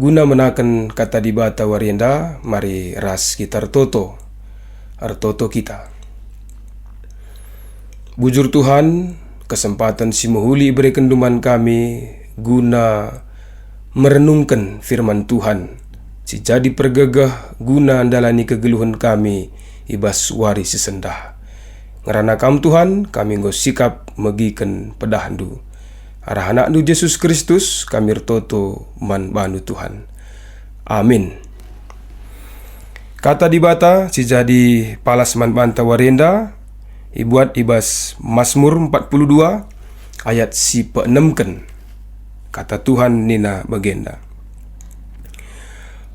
Guna menakan kata di bata warienda, mari ras kita artoto kita. Bujur Tuhan, kesempatan si mahuli beri kenduman kami guna merenungkan firman Tuhan, si jadi pergegah guna andalani kegeluhan kami ibas wari sesendah. Ngerana kam Tuhan, kami nggo sikap megiken pedahandu. Arah anak du Yesus Kristus, kami rtoto man bandu Tuhan. Amin. Kata di bata, si jadi palas man banta warenda, ibuat ibas Mazmur 42, ayat si peenemken. Kata Tuhan nina bagenda.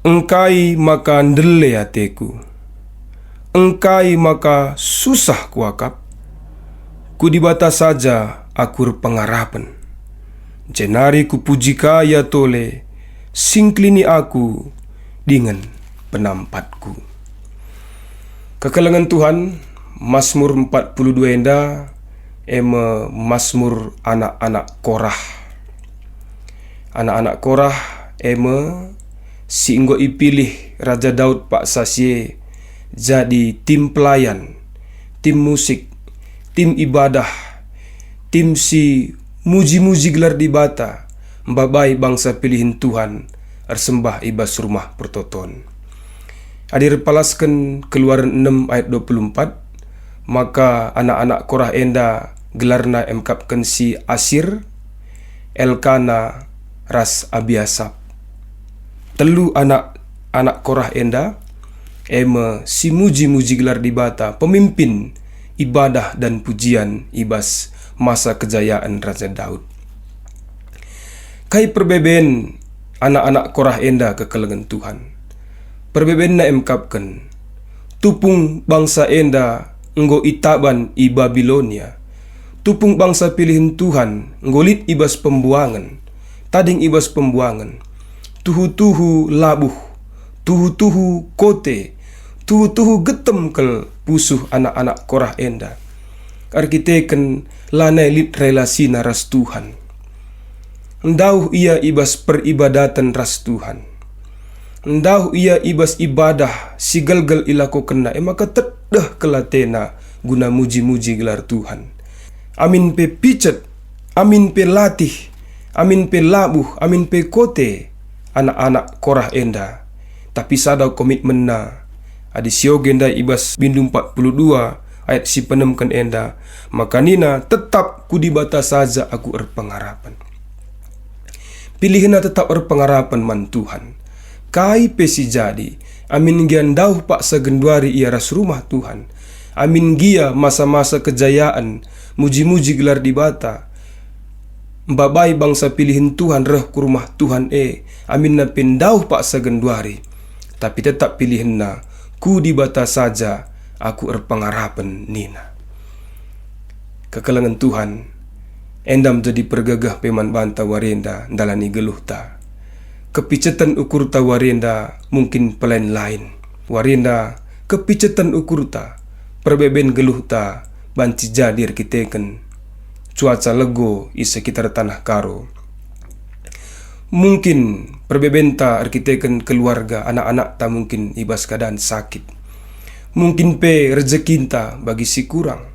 Engkai maka ndele ateku, engkai maka susah kuakap, ku di bata saja akur pengarapan. Jenari ku puji kaya tole, singklini aku dengan penampatku. Kekelengan Tuhan, Mazmur 42 enda, Mazmur anak-anak Korah. Anak-anak Korah, si inggo ipilih Raja Daud Pak Sasye jadi tim pelayan, tim musik, tim ibadah, tim si muji-muji gelar di bata, mbabai bangsa pilihin Tuhan, ersembah ibas rumah pertoton. Hadir palaskan Keluaran 6 ayat 24, maka anak-anak Korah enda gelarna emkapkan si Asir, Elkana, ras Abiasap. Telu anak-anak Korah enda, si muji-muji gelar di bata, pemimpin ibadah dan pujian ibas masa kejayaan Raja Daud. Kai perbeben anak-anak Korah enda kekelengan Tuhan. Perbeben na emkapkan, tupung bangsa enda nggo itaban i Babilonia, tupung bangsa pilihin Tuhan ngolit ibas pembuangan, tading ibas pembuangan, tuhu-tuhu labuh, tuhu-tuhu kote, tuhu-tuhu getem kel pusuh anak-anak Korah enda. Arkiteken lanai lit relasi naras Tuhan. Endauh ia ibas peribadatan ras Tuhan. Endauh ia ibas ibadah si gelgel ilako kena, maka tedah kelatena guna muji-muji gelar Tuhan. Amin pe picet, amin pe latih, amin pe labuh, amin pe kote anak-anak Korah enda. Tapi sadau komitmen na adi siogenda ibas bindu 42 ayat si penemkan enda, maka nina tetap ku di bata saja aku erpengarapan. Pilihna tetap erpengarapan man Tuhan. Kai pesi jadi, amin gian dauh pak segenduari ia ras rumah Tuhan. Amin gia masa-masa kejayaan, muji-muji gelar di bata. Mbabai bangsa pilihin Tuhan reh ku rumah Tuhan amin na pendauh pak segenduari. Tapi tetap pilihin na ku di bata saja aku erpengarapan nina. Kekelengan Tuhan, endam jadi pergegah peman banta warenda dalani geluhta. Kepicetan ukur ta warenda mungkin pelain lain. Warenda kepicetan ukur ta, perbeben geluhta banci jadir kiteken. Cuaca lego i sekitar tanah karo. Mungkin perbebenta arkiteken keluarga anak-anak tak mungkin ibas keadaan sakit. Mungkin pe rezekinta bagi si kurang.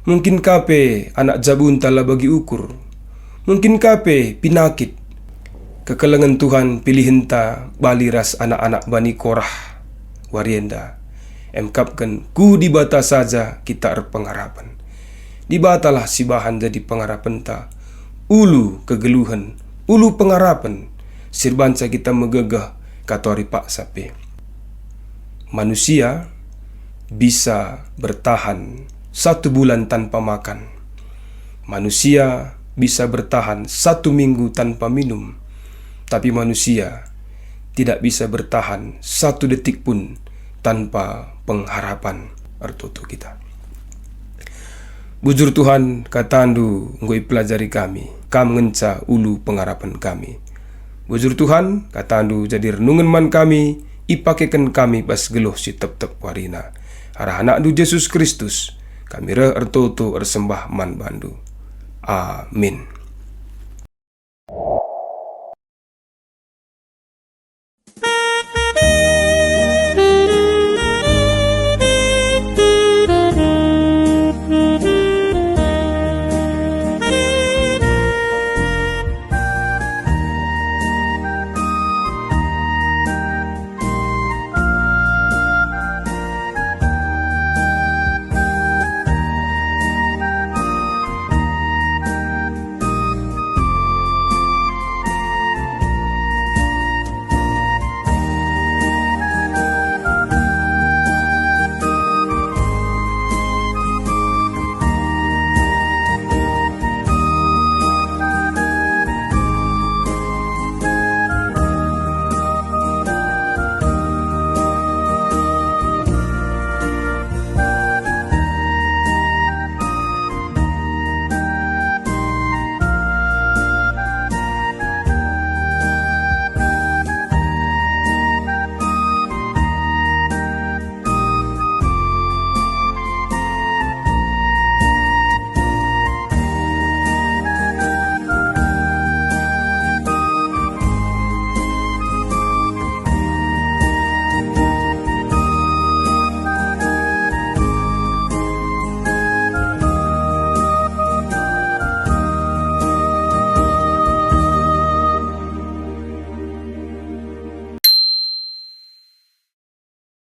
Mungkin kape anak jabunta lah bagi ukur. Mungkin kape pinakit. Kekelengan Tuhan pilihinta bali ras anak-anak Bani Korah warienda. Emkapkan ku di bata saja kita erpengarapan. Di batalah si bahan jadi pengarapan ta. Ulu kegeluhan, ulu pengarapan. Sirbanca kita megegah katori Pak Sape. Manusia bisa bertahan 1 bulan tanpa makan. Manusia bisa bertahan 1 minggu tanpa minum. Tapi manusia tidak bisa bertahan 1 detik pun tanpa pengharapan artoto kita. Bujur Tuhan katandu ngoi pelajari kami, kam ngenca ulu pengharapan kami. Bujur Tuhan katandu jadi renungan man kami, ipakekan kami pas geluh si tep-tep warina. Arah anak du Yesus Kristus, kami re ertoto ersembah man bandu. Amin.